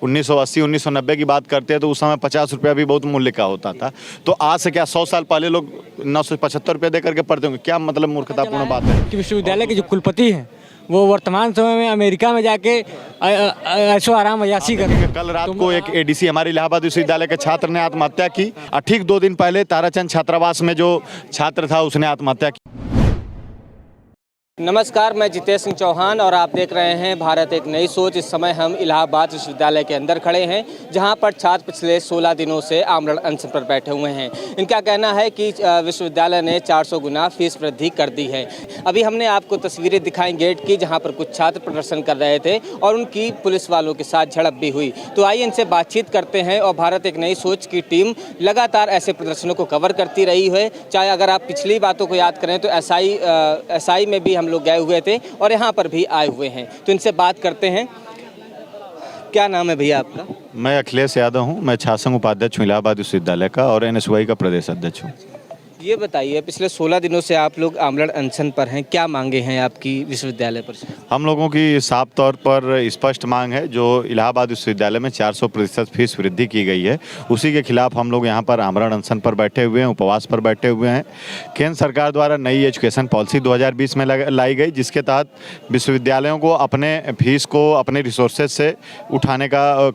1980 1990 की बात करते हैं तो उस समय 50 रुपया भी बहुत मूल्य का होता था। तो आज से क्या 100 साल पहले लोग 975 रुपये दे करके पढ़ते होंगे? क्या मतलब मूर्खतापूर्ण बात है कि विश्वविद्यालय के जो कुलपति हैं वो वर्तमान समय में अमेरिका में जाके ऐशो आराम अयाशी कर रहे हैं। कल रात को एक एडीसी हमारे इलाहाबाद विश्वविद्यालय के छात्र ने आत्महत्या की और ठीक 2 दिन पहले ताराचंद छात्रावास में जो छात्र था उसने आत्महत्या की। नमस्कार, मैं जितेश सिंह चौहान और आप देख रहे हैं भारत एक नई सोच। इस समय हम इलाहाबाद विश्वविद्यालय के अंदर खड़े हैं जहां पर छात्र पिछले 16 दिनों से आमरण अनशन पर बैठे हुए हैं। इनका कहना है कि विश्वविद्यालय ने 400 गुना फीस वृद्धि कर दी है। अभी हमने आपको तस्वीरें दिखाई गेट की जहाँ पर कुछ छात्र प्रदर्शन कर रहे थे और उनकी पुलिस वालों के साथ झड़प भी हुई। तो आइए इनसे बातचीत करते हैं। और भारत एक नई सोच की टीम लगातार ऐसे प्रदर्शनों को कवर करती रही है। चाहे अगर आप पिछली बातों को याद करें तो एसआई में भी हम लोग गए हुए थे और यहाँ पर भी आए हुए हैं। तो इनसे बात करते हैं। क्या नाम है भैया आपका? मैं अखिलेश यादव हूँ। मैं छात्र उपाध्यक्ष हूँ इलाहाबाद विश्वविद्यालय का और एनएसयूआई का प्रदेश अध्यक्ष हूँ। ये बताइए, पिछले 16 दिनों से आप लोग आमरण अनशन पर हैं, क्या मांगे हैं आपकी विश्वविद्यालय पर से? हम लोगों की साफ तौर पर स्पष्ट मांग है। जो इलाहाबाद विश्वविद्यालय में 400% फीस वृद्धि की गई है उसी के खिलाफ हम लोग यहाँ पर आमरण अनशन पर बैठे हुए हैं, उपवास पर बैठे हुए हैं। केंद्र सरकार द्वारा नई एजुकेशन पॉलिसी 2020 में लाई गई जिसके तहत विश्वविद्यालयों को अपने फीस को अपने रिसोर्सेज से उठाने का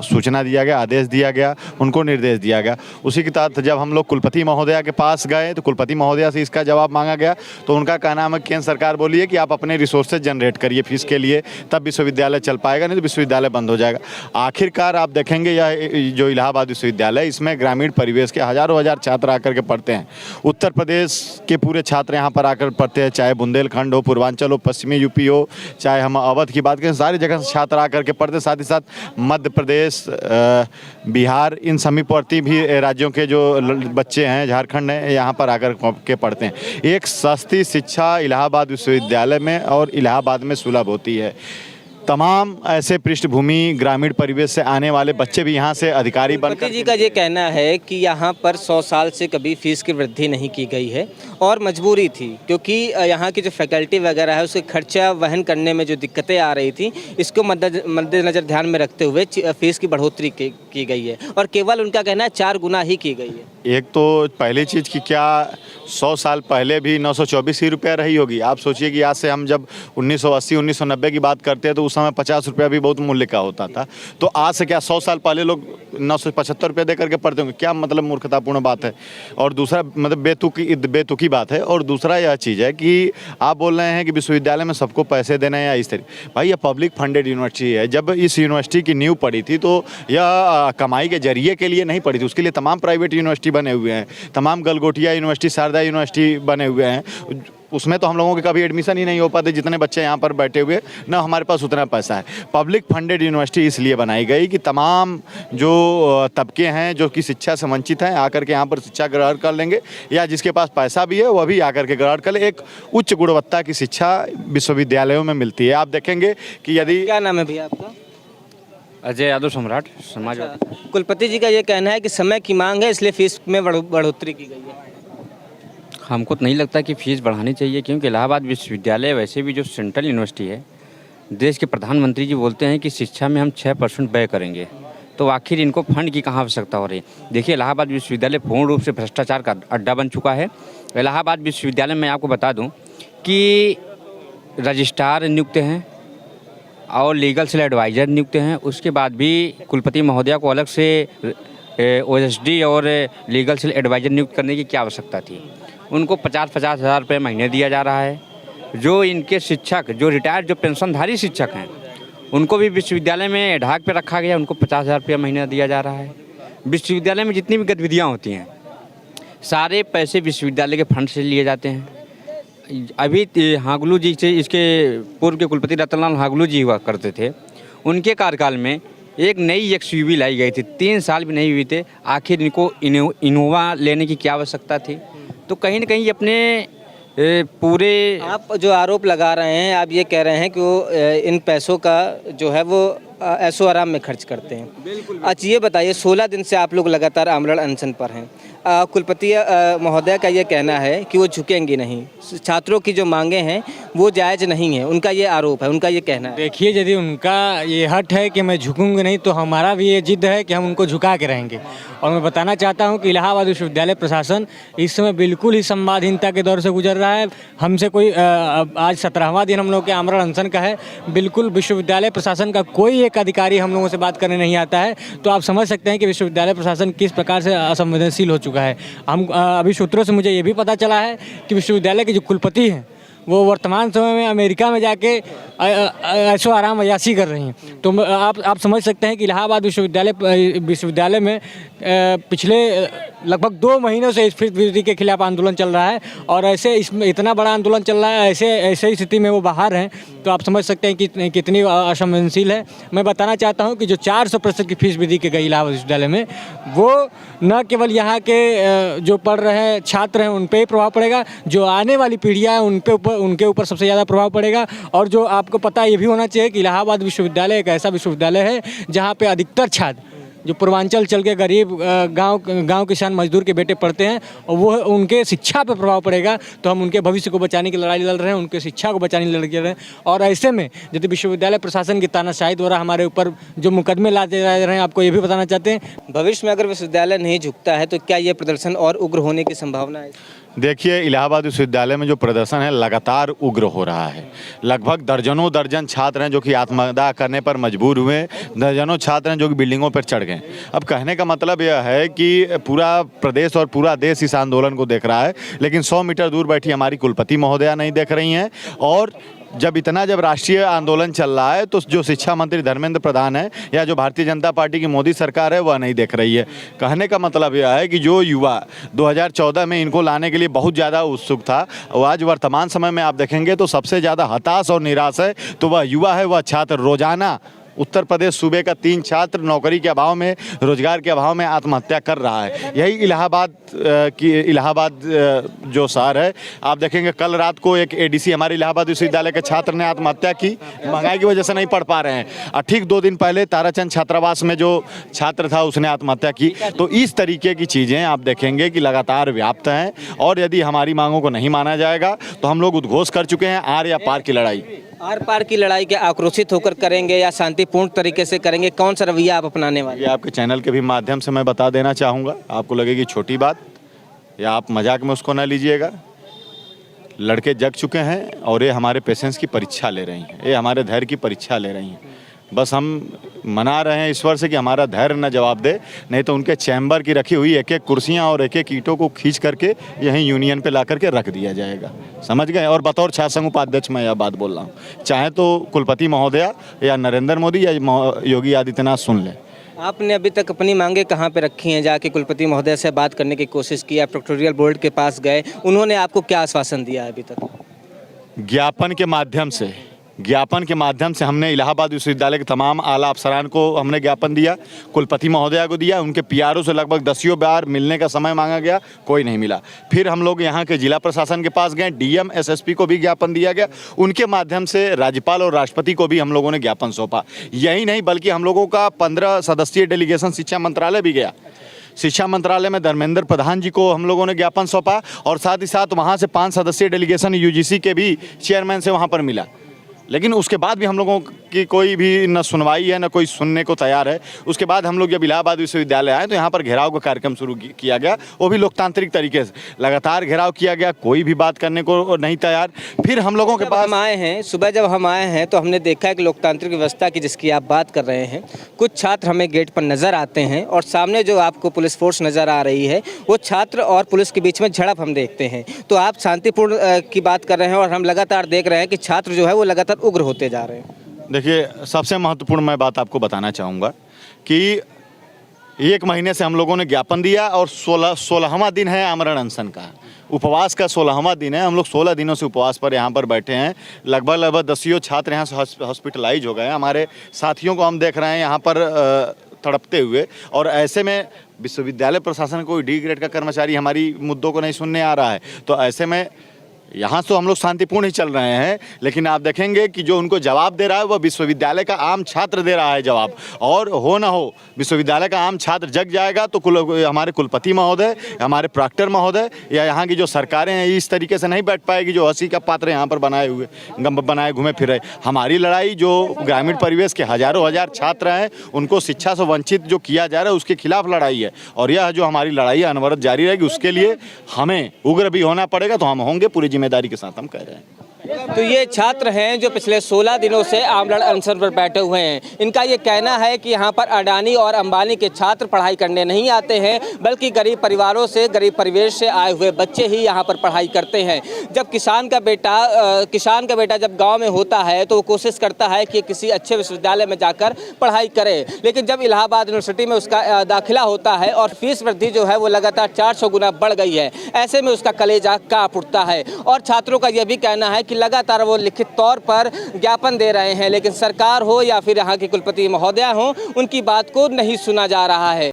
सूचना दिया गया, आदेश दिया गया, उनको निर्देश दिया गया। उसी के तहत जब हम लोग कुलपति महोदया के पास गए तो कुलपति महोदया से इसका जवाब मांगा गया तो उनका कहना है केंद्र सरकार बोली है कि आप अपने रिसोर्सेज जनरेट करिए फीस के लिए, तब विश्वविद्यालय चल पाएगा, नहीं तो विश्वविद्यालय बंद हो जाएगा। आखिरकार आप देखेंगे यह जो इलाहाबाद विश्वविद्यालय इसमें ग्रामीण परिवेश के हजारों हजार छात्र आकर के पढ़ते हैं। उत्तर प्रदेश के पूरे छात्र यहाँ पर आकर पढ़ते हैं, चाहे बुंदेलखंड हो, पूर्वांचल हो, पश्चिमी यूपी हो, चाहे हम अवध की बात करें, सारी जगह से छात्र आकर के पढ़ते। साथ ही साथ मध्य प्रदेश, बिहार, इन समीपवर्ती भी राज्यों के जो बच्चे हैं, झारखंड यहाँ पर आकर के पढ़ते हैं। एक सस्ती शिक्षा इलाहाबाद विश्वविद्यालय में और इलाहाबाद में सुलभ होती है। तमाम ऐसे पृष्ठभूमि ग्रामीण परिवेश से आने वाले बच्चे भी यहाँ से अधिकारी बनकर। जी का ये कहना है कि यहाँ पर 100 साल से कभी फीस की वृद्धि नहीं की गई है और मजबूरी थी क्योंकि यहाँ की जो फैकल्टी वगैरह है उसके खर्चा वहन करने में जो दिक्कतें आ रही थी, इसको मद्देनज़र ध्यान में रखते हुए फीस की बढ़ोतरी की गई है और केवल उनका कहना है 4 गुना ही की गई है। एक तो पहली चीज़ कि क्या 100 साल पहले भी 924 ही रुपया रही होगी? आप सोचिए कि आज से हम जब 1980 1990 की बात करते हैं तो उस समय 50 रुपया भी बहुत मूल्य का होता था। तो आज से क्या 100 साल पहले लोग 975 रुपये दे करके पढ़ते होंगे? क्या मतलब मूर्खतापूर्ण बात है। और दूसरा मतलब बेतुकी बात है। और दूसरा यह चीज़ है कि आप बोल रहे हैं कि विश्वविद्यालय में सबको पैसे देना है या इस तरीके। भाई यह पब्लिक फंडेड यूनिवर्सिटी है। जब इस यूनिवर्सिटी की नींव पड़ी थी तो यह कमाई के जरिए के लिए नहीं पड़ी थी, उसके लिए तमाम प्राइवेट यूनिवर्सिटी बने हुए हैं, तमाम गलगोटिया यूनिवर्सिटी, शारदा यूनिवर्सिटी बने हुए हैं। उसमें तो हम लोगों के कभी एडमिशन ही नहीं हो पाते जितने बच्चे यहाँ पर बैठे हुए, ना हमारे पास उतना पैसा है। पब्लिक फंडेड यूनिवर्सिटी इसलिए बनाई गई कि तमाम जो तबके हैं जो कि शिक्षा से वंचित हैं आकर के यहाँ पर शिक्षा ग्रहण कर लेंगे, या जिसके पास पैसा भी है वह भी आकर के ग्रहण कर ले। एक उच्च गुणवत्ता की शिक्षा विश्वविद्यालयों में मिलती है। आप देखेंगे कि यदि। क्या नाम है भैया आपका? अजय यादव, सम्राट समाजवादी। कुलपति जी का ये कहना है कि समय की मांग है इसलिए फीस में बढ़ोतरी की गई है। हमको तो नहीं लगता कि फ़ीस बढ़ानी चाहिए क्योंकि इलाहाबाद विश्वविद्यालय वैसे भी जो सेंट्रल यूनिवर्सिटी है, देश के प्रधानमंत्री जी बोलते हैं कि शिक्षा में हम 6% व्यय करेंगे, तो आखिर इनको फंड की कहाँ आवश्यकता हो रही है? देखिए, इलाहाबाद विश्वविद्यालय पूर्ण रूप से भ्रष्टाचार का अड्डा बन चुका है। इलाहाबाद विश्वविद्यालय में आपको बता दूँ कि रजिस्ट्रार नियुक्त हैं और लीगल सेल एडवाइज़र नियुक्त हैं। उसके बाद भी कुलपति महोदया को अलग से OSD और लीगल सेल एडवाइज़र नियुक्त करने की क्या आवश्यकता थी? उनको 50-50 हज़ार रुपये महीने दिया जा रहा है। जो इनके शिक्षक, जो रिटायर्ड, जो पेंशनधारी शिक्षक हैं, उनको भी विश्वविद्यालय में ढाक पे रखा गया, उनको 50,000 रुपये महीना दिया जा रहा है। विश्वविद्यालय में जितनी भी गतिविधियाँ होती हैं सारे पैसे विश्वविद्यालय के फंड से लिए जाते हैं। अभी हागलू जी से, इसके पूर्व के कुलपति रतनलाल हागलू जी हुआ करते थे, उनके कार्यकाल में एक नई XUV लाई गई थी, 3 साल भी नहीं हुए थे। आखिर इनको इनोवा लेने की क्या आवश्यकता थी? तो कहीं ना कहीं अपने पूरे। आप जो आरोप लगा रहे हैं, आप ये कह रहे हैं कि वो इन पैसों का जो है वो ऐशो आराम में खर्च करते हैं। अच्छा ये बताइए, 16 दिन से आप लोग लगातार आमरण अनशन पर हैं। कुलपति महोदय का ये कहना है कि वो झुकेंगे नहीं, छात्रों की जो मांगे हैं वो जायज़ नहीं है, उनका ये आरोप है, उनका ये कहना है। देखिए, यदि उनका ये हट है कि मैं झुकूंगा नहीं, तो हमारा भी ये जिद है कि हम उनको झुका के रहेंगे। और मैं बताना चाहता हूं कि इलाहाबाद विश्वविद्यालय प्रशासन इस समय बिल्कुल ही संवादहीनता के दौर से गुजर रहा है। हमसे कोई आज 17वां दिन हम लोग के आमरण अनशन का है। बिल्कुल विश्वविद्यालय प्रशासन का कोई एक अधिकारी हम लोगों से बात करने नहीं आता है। तो आप समझ सकते हैं कि विश्वविद्यालय प्रशासन किस प्रकार से असंवेदनशील हो चुका है। हम अभी सूत्रों से मुझे ये भी पता चला है कि विश्वविद्यालय के जो कुलपति हैं वो वर्तमान समय में अमेरिका में जाके ऐशो आराम अयाशी कर रही हैं। तो आप समझ सकते हैं कि इलाहाबाद विश्वविद्यालय में पिछले लगभग 2 महीनों से इस फीस वृद्धि के खिलाफ आंदोलन चल रहा है और ऐसे इसमें इतना बड़ा आंदोलन चल रहा है, ऐसे स्थिति में वो बाहर हैं। तो आप समझ सकते हैं कि कितनी असंवेदनशील है। मैं बताना चाहता हूँ कि जो 400% की फीस वृद्धि की गई इलाहाबाद विश्वविद्यालय में, वो न केवल यहाँ के जो पढ़ रहे छात्र हैं उन पर ही प्रभाव पड़ेगा, जो आने वाली पीढ़ियाँ हैं उनके ऊपर सबसे ज़्यादा प्रभाव पड़ेगा। और जो आपको पता ये भी होना चाहिए कि इलाहाबाद विश्वविद्यालय एक ऐसा विश्वविद्यालय है जहाँ पे अधिकतर छात्र जो पूर्वांचल चल के गरीब गांव किसान मजदूर के बेटे पढ़ते हैं और वो उनके शिक्षा पे प्रभाव पड़ेगा। तो हम उनके भविष्य को बचाने की लड़ाई लड़ रहे हैं, उनके शिक्षा को बचाने की लड़ाई लड़ रहे हैं। और ऐसे में यदि विश्वविद्यालय प्रशासन की तानाशाही द्वारा हमारे ऊपर जो मुकदमे लाते जा रहे हैं, आपको ये भी बताना चाहते हैं। भविष्य में अगर विश्वविद्यालय नहीं झुकता है तो क्या ये प्रदर्शन और उग्र होने की संभावना है? देखिए, इलाहाबाद विश्वविद्यालय में जो प्रदर्शन है लगातार उग्र हो रहा है। लगभग दर्जनों दर्जन छात्र हैं जो कि आत्मदाह करने पर मजबूर हुए, दर्जनों छात्र हैं जो कि बिल्डिंगों पर चढ़ गए। अब कहने का मतलब यह है कि पूरा प्रदेश और पूरा देश इस आंदोलन को देख रहा है, लेकिन 100 मीटर दूर बैठी हमारी कुलपति महोदया नहीं देख रही हैं। और जब राष्ट्रीय आंदोलन चल रहा है तो जो शिक्षा मंत्री धर्मेंद्र प्रधान है या जो भारतीय जनता पार्टी की मोदी सरकार है वह नहीं देख रही है। कहने का मतलब यह है कि जो युवा 2014 में इनको लाने के लिए बहुत ज़्यादा उत्सुक था, वो आज वर्तमान समय में आप देखेंगे तो सबसे ज़्यादा हताश और निराश है तो वह युवा है, वह छात्र। रोजाना उत्तर प्रदेश सूबे का 3 छात्र नौकरी के अभाव में, रोजगार के अभाव में आत्महत्या कर रहा है। यही इलाहाबाद जो शहर है, आप देखेंगे कल रात को एक एडीसी हमारे इलाहाबाद विश्वविद्यालय के छात्र ने आत्महत्या की, महंगाई की वजह से नहीं पढ़ पा रहे हैं। और ठीक 2 दिन पहले ताराचंद छात्रावास में जो छात्र था उसने आत्महत्या की। तो इस तरीके की चीज़ें आप देखेंगे कि लगातार व्याप्त हैं और यदि हमारी मांगों को नहीं माना जाएगा तो हम लोग उद्घोष कर चुके हैं आर या पार की लड़ाई। आर पार की लड़ाई के आक्रोशित होकर करेंगे या शांतिपूर्ण तरीके से करेंगे? कौन सा रवैया आप अपनाने वाले? ये आपके चैनल के भी माध्यम से मैं बता देना चाहूँगा, आपको लगेगी छोटी बात या आप मजाक में उसको ना लीजिएगा। लड़के जग चुके हैं और ये हमारे पेशेंस की परीक्षा ले रही हैं, ये हमारे धैर्य की परीक्षा ले रही हैं। बस हम मना रहे हैं ईश्वर से कि हमारा धैर्य न जवाब दे, नहीं तो उनके चैम्बर की रखी हुई एक-एक कुर्सियां और एक-एक ईंटों को खींच करके यहीं यूनियन पे ला करके रख दिया जाएगा। समझ गए? और बतौर छात्र संघ उपाध्यक्ष मैं यह बात बोल रहा हूँ, चाहे तो कुलपति महोदया या नरेंद्र मोदी या योगी आदित्यनाथ सुन लें। आपने अभी तक अपनी मांगे कहाँ पे रखी हैं? जाके कुलपति महोदय से बात करने की कोशिश की, आप प्रोक्टोरियल बोर्ड के पास गए, उन्होंने आपको क्या आश्वासन दिया है अभी तक? ज्ञापन के माध्यम से हमने इलाहाबाद विश्वविद्यालय के तमाम आला अफसरान को हमने ज्ञापन दिया, कुलपति महोदया को दिया, उनके पीआरओ से लगभग 10 बार मिलने का समय मांगा गया, कोई नहीं मिला। फिर हम लोग यहाँ के जिला प्रशासन के पास गए, डीएम एसएसपी को भी ज्ञापन दिया गया, उनके माध्यम से राज्यपाल और राष्ट्रपति को भी हम लोगों ने ज्ञापन सौंपा। यही नहीं बल्कि हम लोगों का 15 सदस्यीय डेलीगेशन शिक्षा मंत्रालय भी गया। शिक्षा मंत्रालय में धर्मेंद्र प्रधान जी को हम लोगों ने ज्ञापन सौंपा और साथ ही साथ वहाँ से 5 सदस्यीय डेलीगेशन यूजीसी के भी चेयरमैन से वहाँ पर मिला। लेकिन उसके बाद भी हम लोगों की कोई भी न सुनवाई है न कोई सुनने को तैयार है। उसके बाद हम लोग जब इलाहाबाद विश्वविद्यालय आए तो यहाँ पर घेराव का कार्यक्रम शुरू किया गया, वो भी लोकतांत्रिक तरीके से लगातार घेराव किया गया, कोई भी बात करने को नहीं तैयार। फिर हम लोगों के पास हम आए हैं, सुबह जब हम आए हैं तो हमने देखा है कि लोकतांत्रिक व्यवस्था की जिसकी आप बात कर रहे हैं, कुछ छात्र हमें गेट पर नज़र आते हैं और सामने जो आपको पुलिस फोर्स नज़र आ रही है वो छात्र और पुलिस के बीच में झड़प हम देखते हैं। तो आप शांतिपूर्ण की बात कर रहे हैं और हम लगातार देख रहे हैं कि छात्र जो है वो लगातार उग्र होते जा रहे हैं। देखिए, सबसे महत्वपूर्ण मैं बात आपको बताना चाहूँगा कि 1 महीने से हम लोगों ने ज्ञापन दिया और 16वां दिन है आमरण अनशन का, उपवास का 16वां दिन है। हम लोग 16 दिनों से उपवास पर यहाँ पर बैठे हैं। लगभग 10 छात्र यहाँ से हॉस्पिटलाइज हो गए हैं। हमारे साथियों को हम देख रहे हैं यहाँ पर तड़पते हुए, और ऐसे में विश्वविद्यालय प्रशासन कोई डी ग्रेड का कर्मचारी हमारी मुद्दों को नहीं सुनने आ रहा है। तो ऐसे में यहाँ तो हम लोग शांतिपूर्ण ही चल रहे हैं, लेकिन आप देखेंगे कि जो उनको जवाब दे रहा है वह विश्वविद्यालय का आम छात्र दे रहा है जवाब। और हो ना हो विश्वविद्यालय का आम छात्र जग जाएगा तो हमारे कुलपति महोदय, हमारे प्रॉक्टर महोदय या यहाँ की जो सरकारें हैं इस तरीके से नहीं बैठ पाएगी जो हंसी का पात्र यहाँ पर बनाए घूमे फिर रहे। हमारी लड़ाई जो ग्रामीण परिवेश के हजारों हजार छात्र हैं उनको शिक्षा से वंचित जो किया जा रहा है उसके खिलाफ लड़ाई है, और यह जो हमारी लड़ाई है अनवरत जारी रहेगी। उसके लिए हमें उग्र भी होना पड़ेगा, तो हम होंगे, पूरी जिम्मेदारी के साथ हम कह रहे हैं। तो ये छात्र हैं जो पिछले 16 दिनों से आमरण अनशन पर बैठे हुए हैं। इनका ये कहना है कि यहाँ पर अडानी और अंबानी के छात्र पढ़ाई करने नहीं आते हैं, बल्कि गरीब परिवारों से, गरीब परिवेश से आए हुए बच्चे ही यहाँ पर पढ़ाई करते हैं। जब किसान का बेटा जब गांव में होता है तो वो कोशिश करता है कि किसी अच्छे विश्वविद्यालय में जाकर पढ़ाई करे, लेकिन जब इलाहाबाद यूनिवर्सिटी में उसका दाखिला होता है और फीस वृद्धि जो है वो लगातार 400 गुना बढ़ गई है, ऐसे में उसका कलेजा कांप उठता है। और छात्रों का यह भी कहना है कि लगातार वो लिखित तौर पर ज्ञापन दे रहे हैं, लेकिन सरकार हो या फिर यहाँ के कुलपति महोदया हो, उनकी बात को नहीं सुना जा रहा है।